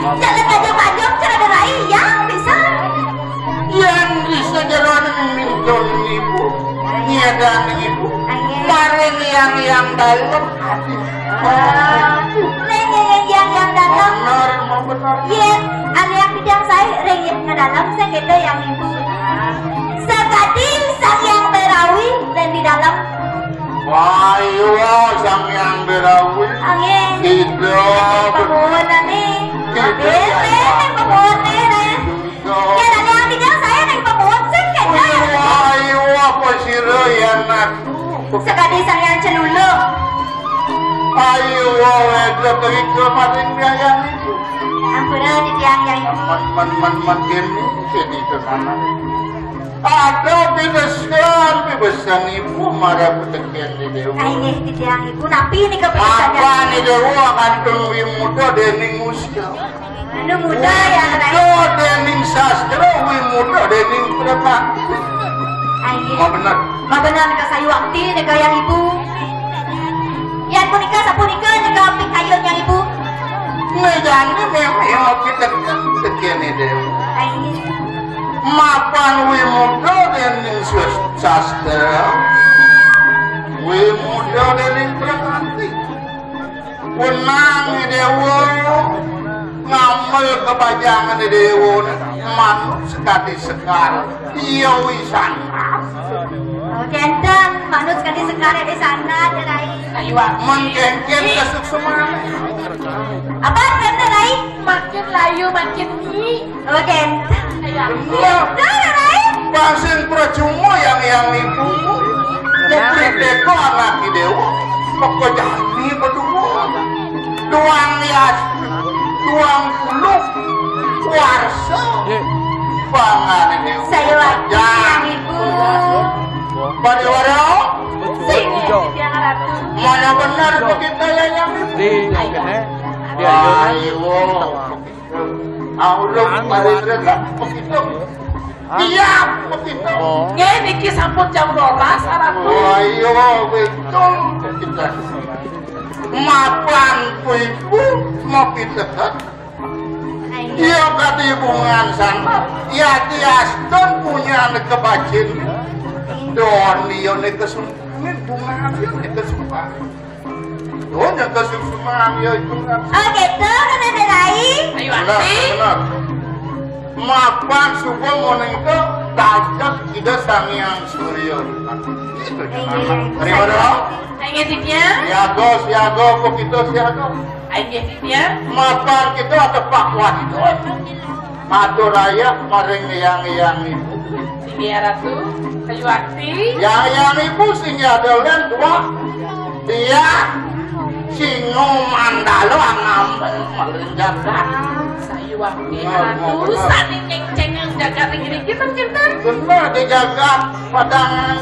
Jalan panjang-panjang cara derai ya bisa. Yang bisa jalan minton ibu, nyedan ibu, bareng yang dalam hati. Yang dalam. Benar, mau benar. Iya, ada yang bidang saya rengit ke dalam saya gede yang ibu. Sekadil sang yang berawi dan di dalam. Ayo sang yang berawi. Angin. Tidak. Pembunuh nih. Pembunuh nih. Ya ada yang bidang saya nih pembunuh sih gede. Ayo apa sih yang aku? Sekadil sang yang celulu. Ayo, wajah pergi ke maling yang itu. Ampun di tiang yang ibu. Makin sini ke sana. Ada bebesan ibu marah petekian di dewa. Ini di tiang ibu, napi ini kebetulan. Apa nih dewa akan tunggu muda dening usia. Anu muda ya rai. Muda dening sastra, muda dening berapa? Ayo. Ma benar nika sayu wakti nika yang ibu. Ya punika sapunika nika pikayun yang ibu. Ngejani memang kita tekian di dewa. Ayo. Mapan wi muda dening sastra, wi muda dening prakanti. Wenang dewa ngambil kebajangan dewa manuk sekali sekali. Iya wisan. Genteng manut sekali sekali di sana derai. Ayo menggenggen kesuk semangat. Apa derai? Makin layu makin ni. Oh genteng. Benar. Derai. Pasien percuma yang ibu. Jadi deko anak dewa. Pokok jadi berdua. Doang lias, doang puluh, warsa. Bangan dewa. Saya waktu yang ibu. Pada Sini tiang ratu. mana benar begitu yang ibu. Ayo. Allah mari redak begitu. Iya begitu. Nge niki sampun jam 12 ratu. Ayo betul kita. Mapan ibu mau kita kan? Iya kata hubungan sana. Ya tiaston punya kebacin. Don dia kesumpangan bunga dia kesumpangan. Don yang kesumpangan ya itu kan. Oh gitu kan derai. Ayo Benar, ati. benar. Mapan subuh morning itu tajak kita sangyang surya. Itu terima dong. Ayo tiang. Siago, begitu siago. Ayo tiang. Mapan kita ada Pak Wahyu. Matur raya maring yang ibu. Sini ratu. Ayo ati. Yang ibu sehingga dolen dua. Dia singo mandalo ngambil melenjakan. Sayu ati ratu. Sani ceng-ceng yang jaga ring-ring kita cinten. Benar dijaga padangan.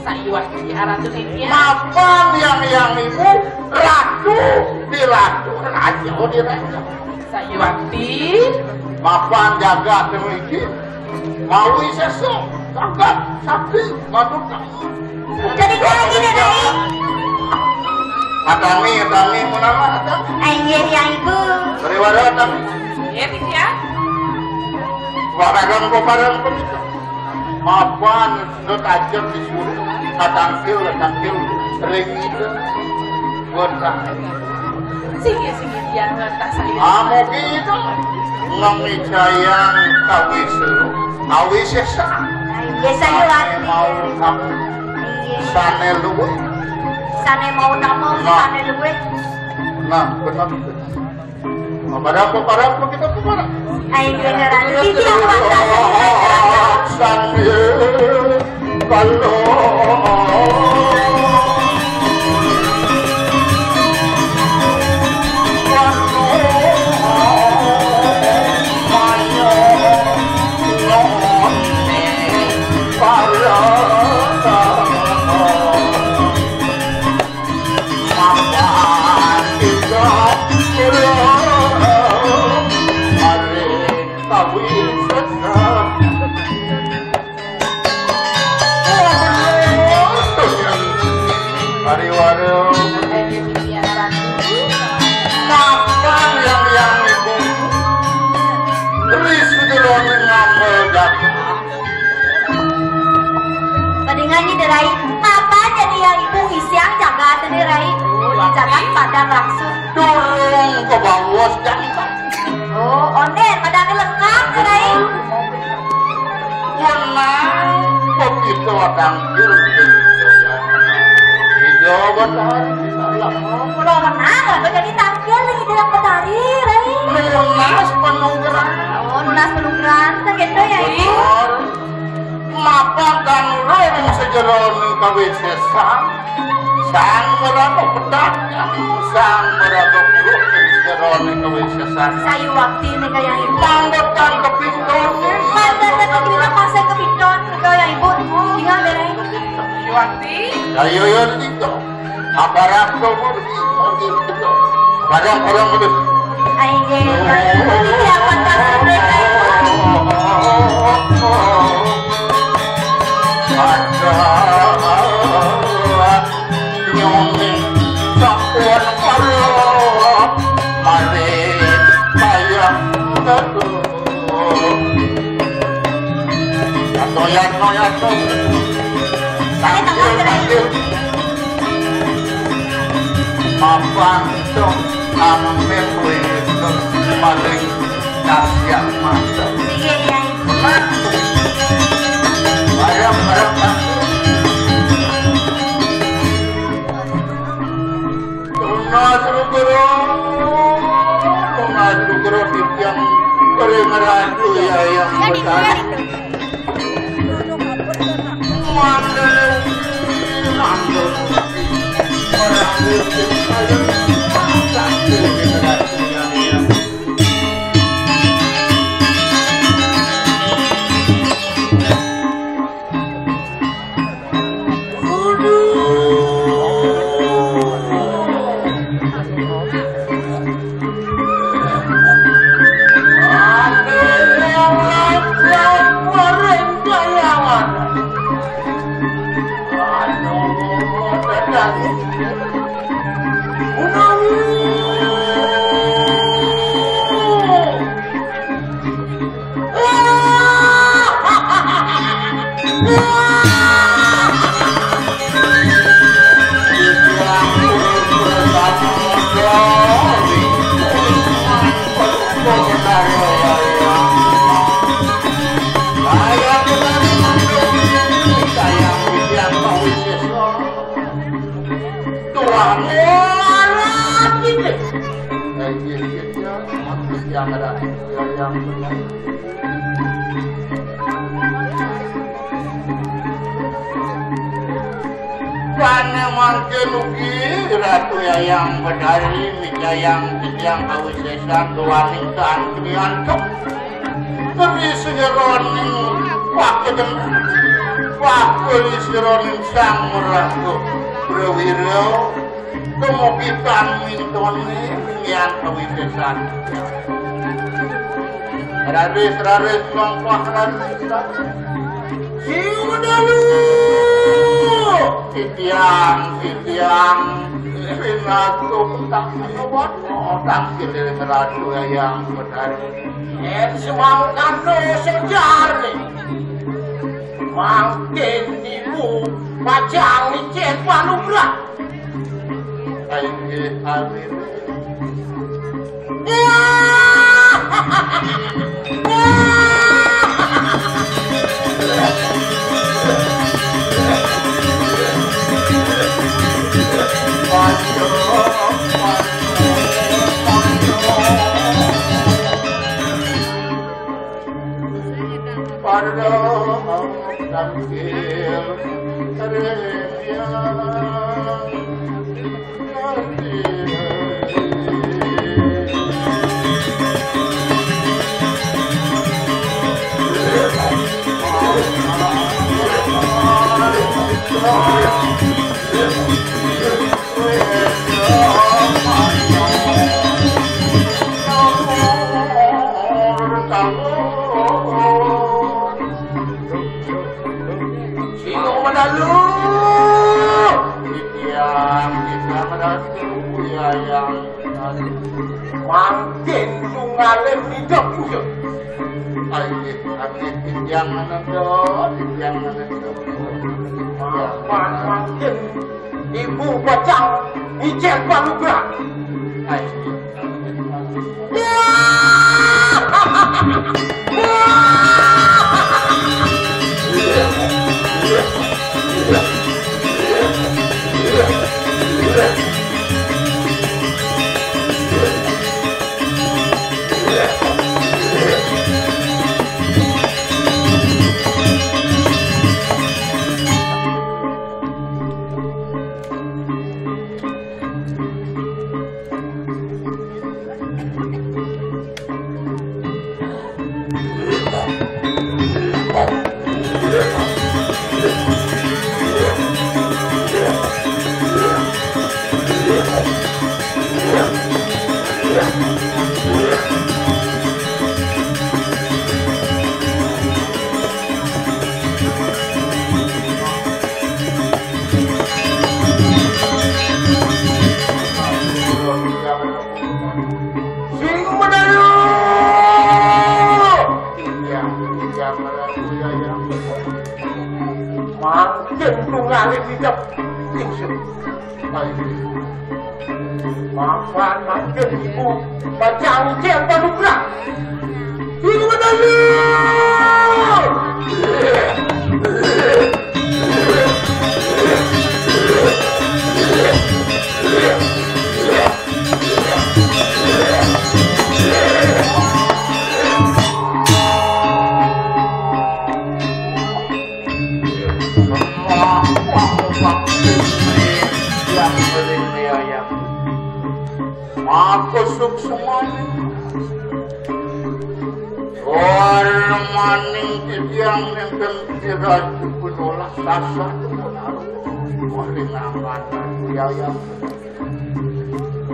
Sayu ati ratu tiang. Mapan yang ibu ratu di ratu raja di raja. Sayu ati. Mapan jaga temui mau sesu kakak sapi maduk Jadi kayak gini derai. Atami menama atami Ayo yang ibu. beriwara atami Iya tiang. waragan itu mapan sudah tajam di suruh tangkil ring itu berkah Sini tiang ngantas sayu. amo gitu ngamicayang awis sesa Ayo sayu wakti. mau kamu sane luwe Sane mau nama sane luwe. nah benar Para kita kemana? Ayo beneran titi aku makan. Sambil kalau barang langsung. Durung kebawas jantan. Oh, onden, padahal lengkap cerai. Menang begitu tangkil hijau batari salah. Oh, pulau menang lah, kau jadi tampil lagi dalam petari, Rai. Lunas penuh gerak. Oh, lunas penuh ganteng gitu ya, Ibu. Mapan dan rorong sejeroning kawisesan. Sang merata pedagang, sang merata buruk sejeroning kawisesan. Sayu waktu ini kayak Ibu. Pangdetan kepintonin. Mantan dan kebina pasang ke pinton, kau ya Ibu. Tinggal berai. Yuwati. Ayo yo dito. Aparat ko mo dito. Barang-barang mo dito. Ay, ini siapa kasih mereka Ibu? Nyongin sakuan parok marin bayang teduh atoyan Saya tengah cerai. mapan dong ambil wisdom maling kasih masa Sige ya Ibu. barang-barang lunas rugero yang perengeratu ya yang besar mandel orang miskin saya satu generasi yang Ratu yang berdari mijayang yang kawisesan tuaning keantrian cok tapi sejeroning pakedan pakeli sejeroning sang meratu berwiro kemukitan mintoni yang kawisesan raris longkok raris siudalu Sitiang Ratu tak menewat tampil dari Ratu yang benar semangkan sejar nih makin ibu pajang licin panugrah amin makin sungalem hidup juga yang menentu makin ibu bacang ijel paluga. Makin tunggalin hidup tingsil. Makan makin ibu baca ujian paduka. Ini medali. Aku semuanya orang maning yang nenten diraju penolak sasa malingaman biaya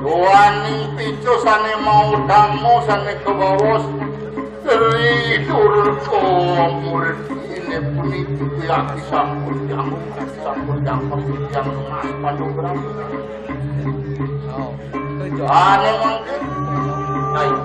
doaning picu sane mau damu sane kebawos teridur murid ini puniku yang disampun yang mas panugrah ane mangke naik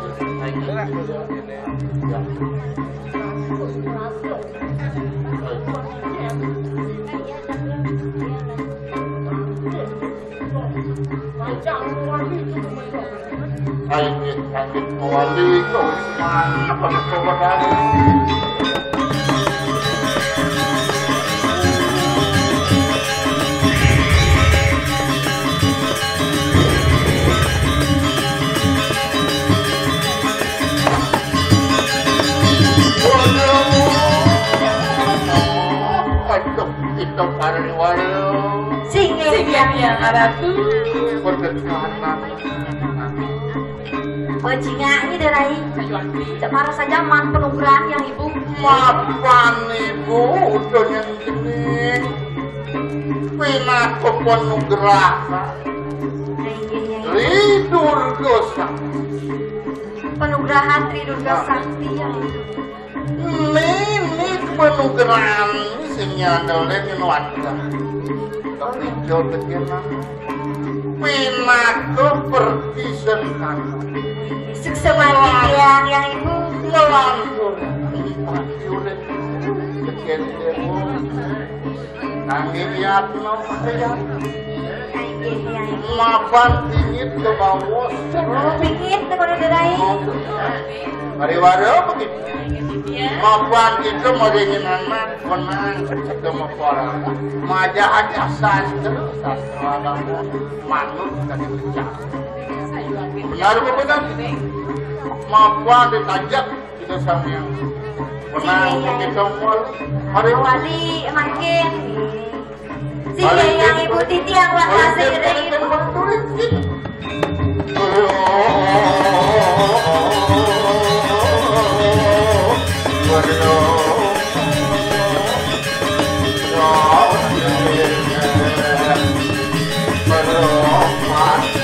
sakit wali kau mana pada kau yang ratu berdekatan bajingannya derai marah saja man penugrahan yang ibu maafkan ibu udah yang gening pinaku penugrahan Ridur dosa penugrahan Tridurga Sakti yang ini penugrahan sinyadalnya minuankan tapi jauh beginan pinaku pertisenkan suksemati yang ibu ngelantur dipasyurin sekian demo nangin yatno mapan dingin ke bawah pingin kepada derai hari wario begitu mapan itu mau dingin anak menang ketemu orang maja aja sastra agama manut dari bicara benar benar mapan ditajak kita sama yang menang kita wali wali makin si yang ibu Titi yang makasih dari ibu Waduh